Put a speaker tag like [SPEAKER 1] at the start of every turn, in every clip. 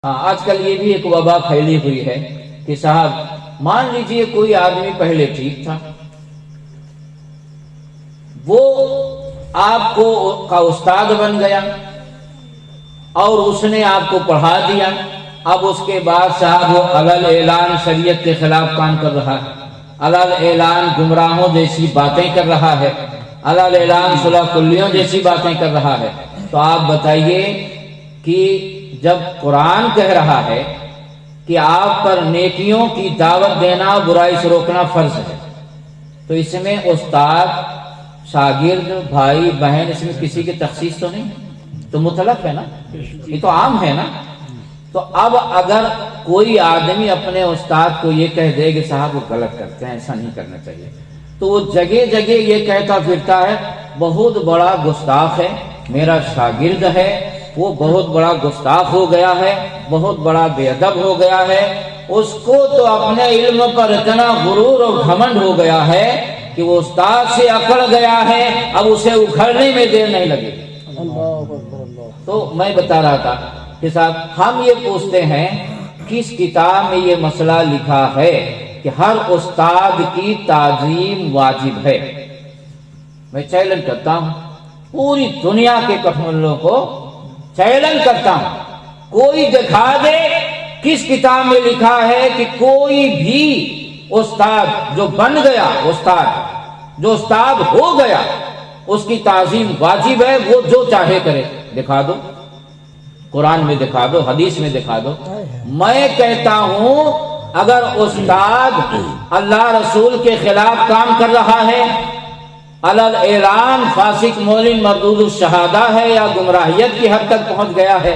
[SPEAKER 1] آج کل یہ بھی ایک وبا پھیلی ہوئی ہے کہ صاحب مان لیجئے کوئی آدمی پہلے ٹھیک تھا، وہ آپ کو کا استاد بن گیا اور اس نے آپ کو پڑھا دیا، اب اس کے بعد صاحب وہ علل اعلان شریعت کے خلاف کام کر رہا ہے، علل اعلان گمراہوں جیسی باتیں کر رہا ہے، علل اعلان صلح کلیوں جیسی باتیں کر رہا ہے۔ تو آپ بتائیے کہ جب قرآن کہہ رہا ہے کہ آپ پر نیکیوں کی دعوت دینا، برائی سے روکنا فرض ہے، تو اس میں استاد، شاگرد، بھائی بہن، اس میں کسی کی تخصیص تو نہیں، تو مطلق ہے نا، یہ تو عام ہے نا۔ تو اب اگر کوئی آدمی اپنے استاد کو یہ کہہ دے کہ صاحب وہ غلط کرتے ہیں، ایسا نہیں کرنا چاہیے، تو وہ جگہ جگہ یہ کہتا پھرتا ہے بہت بڑا گستاخ ہے، میرا شاگرد ہے، وہ بہت بڑا گستاخ ہو گیا ہے، بہت بڑا بے ادب ہو گیا ہے، اس کو تو اپنے علم پر اتنا غرور اور گھمنڈ ہو گیا ہے کہ وہ استاد سے اکڑ گیا ہے، اب اسے اکھڑنے میں دیر نہیں لگے۔ تو میں بتا رہا تھا کہ صاحب ہم یہ پوچھتے ہیں کس کتاب میں یہ مسئلہ لکھا ہے کہ ہر استاد کی تعظیم واجب ہے؟ میں چیلنج کرتا ہوں پوری دنیا کے کٹھملوں کو، چیلنج کرتا ہوں، کوئی دکھا دے کس کتاب میں لکھا ہے کہ کوئی بھی استاد جو بن گیا، استاد جو استاد ہو گیا، اس کی تعظیم واجب ہے، وہ جو چاہے کرے۔ دکھا دو، قرآن میں دکھا دو، حدیث میں دکھا دو۔ میں کہتا ہوں اگر استاد اللہ رسول کے خلاف کام کر رہا ہے، علل اعلان فاسق مولن مردود الشہادہ ہے، یا گمراہیت کی حد تک پہنچ گیا ہے،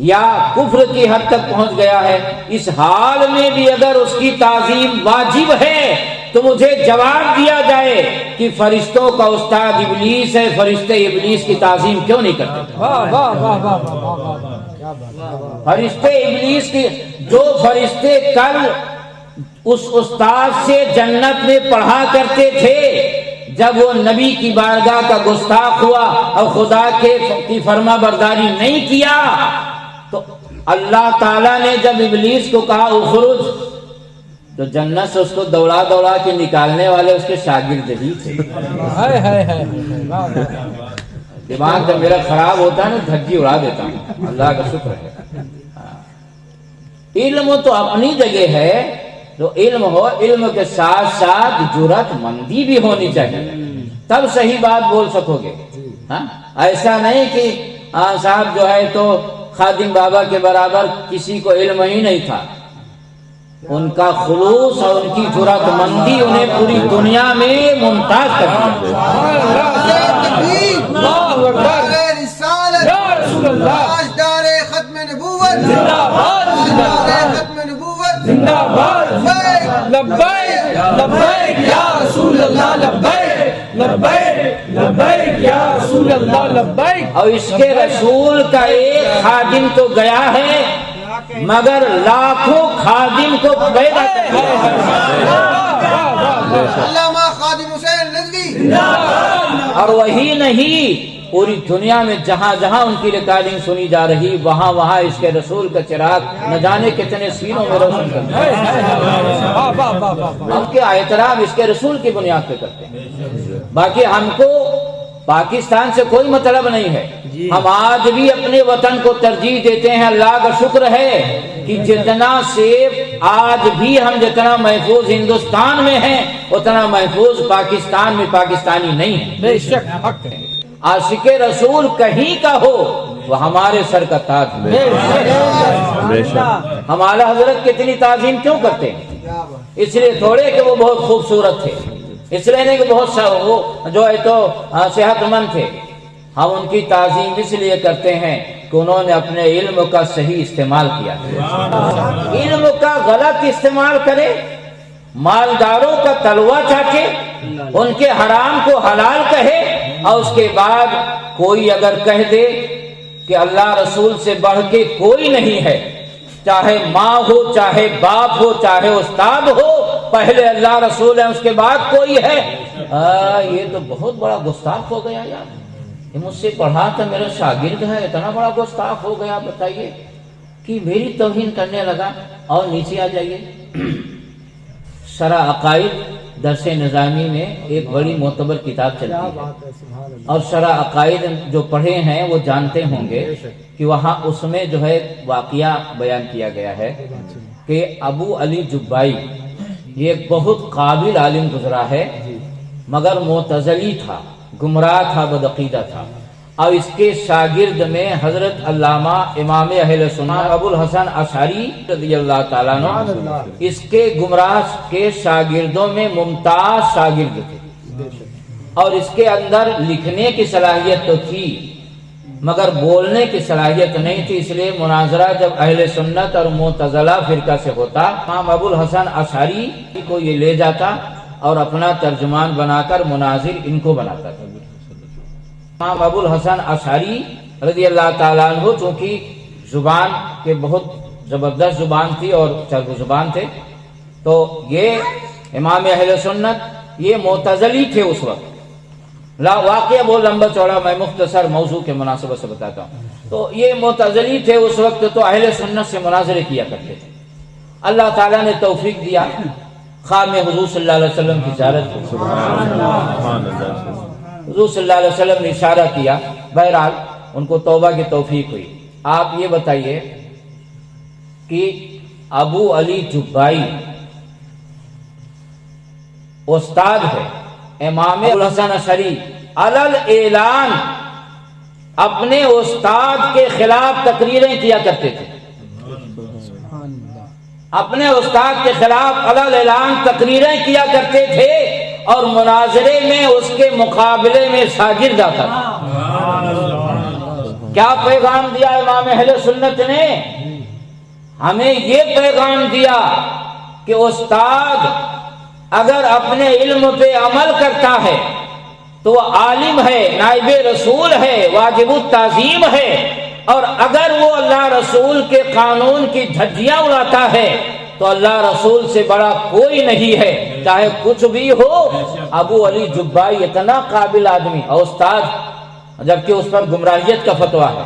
[SPEAKER 1] یا کفر کی حد تک پہنچ گیا ہے، اس حال میں بھی اگر اس کی تعظیم واجب ہے تو مجھے جواب دیا جائے کہ فرشتوں کا استاد ابلیس ہے، فرشتے ابلیس کی تعظیم کیوں نہیں کرتے؟ فرشتے ابلیس کی، جو فرشتے کل اس استاد سے جنت میں پڑھا کرتے تھے، جب وہ نبی کی بارگاہ کا گستاخ ہوا اور خدا کی فرما برداری نہیں کیا، تو اللہ تعالیٰ نے جب ابلیس کو کہا اخرج، تو جنت سے اس کو دوڑا دوڑا کے نکالنے والے اس کے شاگرد ہی تھے۔ دماغ جب میرا خراب ہوتا ہے نا، دھجی اڑا دیتا ہوں، اللہ کا شکر ہے۔ علم تو اپنی جگہ ہے، جو علم ہو، علم کے ساتھ ساتھ جرات مندی بھی ہونی چاہیے، تب صحیح بات بول سکو گے۔ ایسا نہیں کہ صاحب جو ہے تو خادم بابا کے برابر کسی کو علم ہی نہیں تھا، ان کا خلوص اور ان کی جرات مندی انہیں پوری دنیا میں ممتاز کرتی ہے۔ اور اس کے رسول کا ایک خادم تو گیا ہے مگر لاکھوں خادم کو پیدا
[SPEAKER 2] علامہ خادم حسین رضوی،
[SPEAKER 1] اور وہی نہیں، پوری دنیا میں جہاں جہاں ان کی ریکارڈنگ سنی جا رہی، وہاں وہاں اس کے رسول کا چراغ نہ جانے کتنے سینوں میں روشن کرتے ہیں۔ ہم کے احترام اس کے رسول کی بنیاد پہ کرتے ہیں، باقی ہم کو پاکستان سے کوئی مطلب نہیں ہے۔ ہم آج بھی اپنے وطن کو ترجیح دیتے ہیں، اللہ کا شکر ہے کہ جتنا سیف آج بھی ہم جتنا محفوظ ہندوستان میں ہیں اتنا محفوظ پاکستان میں پاکستانی نہیں ہے۔
[SPEAKER 3] بے شک حق ہے۔
[SPEAKER 1] عاشق رسول کہیں کا ہو وہ ہمارے سر کا تاج ہے۔ ہم اعلیٰ حضرت کی اتنی تعظیم کیوں کرتے ہیں؟ اس لیے تھوڑے کہ وہ بہت خوبصورت تھے، اس لیے نہیں کہ بہت وہ جو ہے تو صحت مند تھے، ہم ان کی تعظیم اس لیے کرتے ہیں کہ انہوں نے اپنے علم کا صحیح استعمال کیا۔ علم کا غلط استعمال کرے، مالداروں کا تلوا چاٹے، ان کے حرام کو حلال کہے، اور اس کے بعد کوئی اگر کہہ دے کہ اللہ رسول سے بڑھ کے کوئی نہیں ہے، چاہے ماں ہو، چاہے باپ ہو، چاہے استاد ہو، پہلے اللہ رسول ہے اس کے بعد کوئی ہے، یہ تو بہت بڑا گستاخ ہو گیا یار، یہ مجھ سے پڑھا تھا، میرا شاگرد ہے، اتنا بڑا گستاخ ہو گیا، بتائیے۔ कि मेरी तौहीन करने लगा। और नीचे आ जाइए, शरह अकाइद दरस निज़ामी में एक बड़ी मोतबर किताब चलती है, और शरह अकाइद जो पढ़े हैं वो जानते होंगे कि वहाँ उसमें जो है वाक़िया बयान किया गया है कि अबू अली जुब्बाई ये एक बहुत काबिल आलिम गुजरा है, मगर मोतज़ली था, गुमराह था, बदअक़ीदा था। और इसके शागिर्द में हजरत अल्लामा इमाम अहले सुन्नत अबुल हसन अशअरी रज़ियल्लाहु ताला अन्हु इसके गुमराह के शागिर्दों में मुमताज शागिर्द थे। और इसके अंदर लिखने की सलाहियत तो थी मगर बोलने की सलाहियत नहीं थी, इसलिए मुनाजरा जब अहले सुन्नत और मुतज़िला फिरका से होता, इमाम अबुल हसन अशअरी को ये ले जाता और अपना तर्जुमान बनाकर मुनाजिर इनको बनाता था। इमाम अबुल हसन अशअरी रज़ियल्लाहु ताला अन्हु चूँकि जुबान के बहुत ज़बरदस्त जुबान थी और चरब जुबान थे, तो ये इमाम अहले सुन्नत ये मुतज़िली थे उस वक्त। वाक़या बहुत लंबा चौड़ा, मैं मुख्तसर मौजू के मुनासिबत से बताता हूँ। तो ये मुतज़िली थे उस वक्त, तो अहले सुन्नत से मुनाज़रे किया करते थे। अल्लाह ताला ने तौफीक दिया, ख्वाब में हुज़ूर सल्लल्लाहु अलैहि वसल्लम की ज़ियारत की। हुज़ूर सल्लल्लाहु अलैहि वसल्लम ने इशारा किया, बहरहाल उनको तौबा की तौफीक हुई। आप ये बताइए कि अबू अली जुब्बाई उस्ताद है, इमाम अबुल हसन अशअरी अलल ऐलान अपने उस्ताद के खिलाफ तकरीरें किया करते थे, अपने उस्ताद के खिलाफ अलल ऐलान तकरीरें किया करते थे, और मुनाजरे में उसके मुकाबले में शागिर्द आता था। क्या पैगाम दिया इमाम अहले सुन्नत ने? हमें ये पैगाम दिया कि उस्ताद अगर अपने इल्म पे अमल करता है तो वह आलिम है, नाइबे रसूल है, वाजिबुत ताज़ीम है, और अगर वो अल्लाह रसूल के कानून की धज्जियां उड़ाता है तो अल्लाह रसूल से बड़ा कोई नहीं है, चाहे कुछ भी हो। अबू अली जुब्बाई इतना काबिल आदमी और उस्ताद, जबकि उस पर गुमराहियत का फतवा है।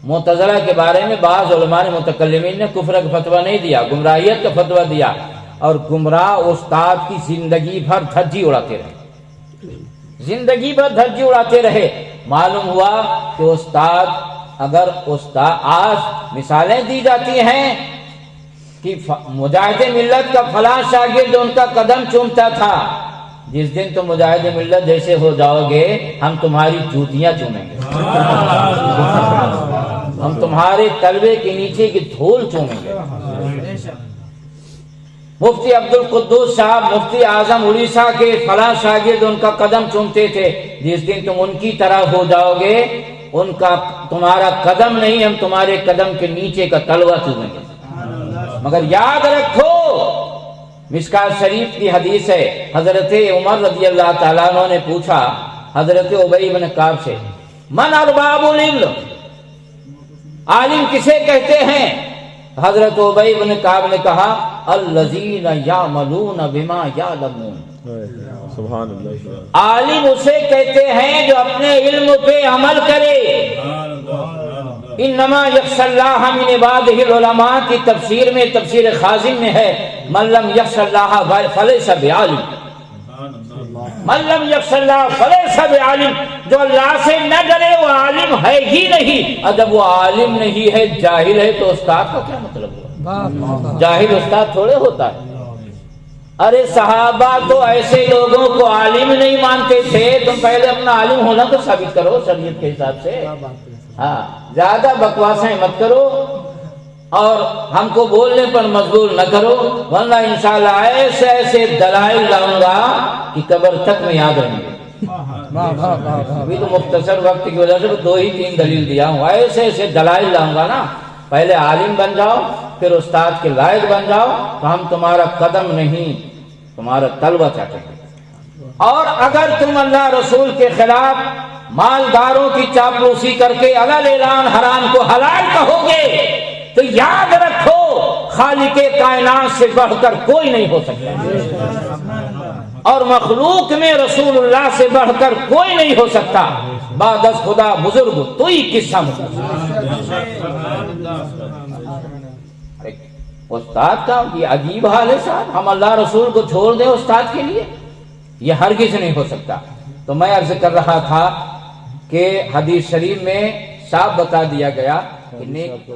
[SPEAKER 1] मुतज़िला के बारे में बाज़ उलमा मुतकल्लिमीन ने कुफ्र का फतवा नहीं दिया, गुमराहियत का फतवा दिया, और गुमराह उस्ताद की जिंदगी भर धज्जी उड़ाते रहे, जिंदगी भर धज्जी उड़ाते रहे। मालूम हुआ कि उस्ताद आज मिसालें दी जाती हैं कि मुजाहिद मिल्लत का फलां शागिर्द उनका कदम चूमता था, जिस दिन तुम मुजाहिद मिल्लत जैसे हो जाओगे हम तुम्हारी जूतियां चूमेंगे, हम तुम्हारे तलवे के नीचे की धूल चूमेंगे। मुफ्ती अब्दुल कुद्दूस साहब मुफ्ती आजम उड़ीसा के फलां शागिर्द उनका कदम चूमते थे, जिस दिन तुम उनकी तरह हो जाओगे उनका तुम्हारा कदम नहीं, हम तुम्हारे कदम के नीचे का तलवा चूमेंगे। मगर याद रखो, मिशकात शरीफ की हदीस है, हजरत उमर रज़ियल्लाहु ताला अन्हु ने पूछा हजरत उबई इब्न काब से, मन अरबाबुल इल्म, आलिम किसे कहते हैं? हजरत उबई इब्न काब ने कहा, अल्लज़ीना यामलून बिमा यालमून,
[SPEAKER 3] सुभान अल्लाह,
[SPEAKER 1] आलिम उसे कहते हैं जो अपने इल्म पे अमल करे। इन्नमा यख्शल्लाह मिन इबादिहिल उलमा की तफसीर में, तफसीर खाजिम में है, मन लम यख्शल्लाह फलैसा बिआलिम, मन लम यख्शल्लाह फलैसा बिआलिम, जो अल्लाह से न डरे वो आलिम है ही नहीं। और जब वो आलिम नहीं है, जाहिल है, तो उस्ताद का क्या मतलब हुआ? जाहिल उस्ताद थोड़े होता है। अरे सहाबा तो ऐसे लोगों को आलिम नहीं मानते थे, तुम पहले अपना आलिम होना तो साबित करो शरीयत के हिसाब से। हाँ, ज्यादा बकवासें मत करो और हमको बोलने पर मजबूर न करो, वरना इंशाअल्लाह ऐसे ऐसे दलाइल लाऊंगा कि कब्र तक में याद रहेंगे। अभी तो मुख्तसर वक्त की वजह से 2 ही 3 दलील दिया हूँ, ऐसे ऐसे दलाइल लाऊंगा ना, पहले आलिम बन जाओ फिर उस्ताद के लायक बन जाओ, तो हम तुम्हारा कदम नहीं तुम्हारा तलवा चाटेंगे। और अगर तुम अल्लाह रसूल के खिलाफ मालदारों की चापलूसी करके अलल ऐलान हराम को हलाल कहोगे तो याद रखो, खालिके कायनात से बढ़कर कोई नहीं हो सकता, और मखलूक में रसूलुल्लाह से बढ़कर कोई नहीं हो सकता। बादस खुदा बुजुर्ग तो ही किस्सा استاد کا یہ عجیب حال ہے صاحب، ہم اللہ رسول کو چھوڑ دیں استاد کے لیے، یہ ہرگز نہیں ہو سکتا۔ تو میں عرض کر رہا تھا کہ حدیث شریف میں صاف بتا دیا گیا کہ نیک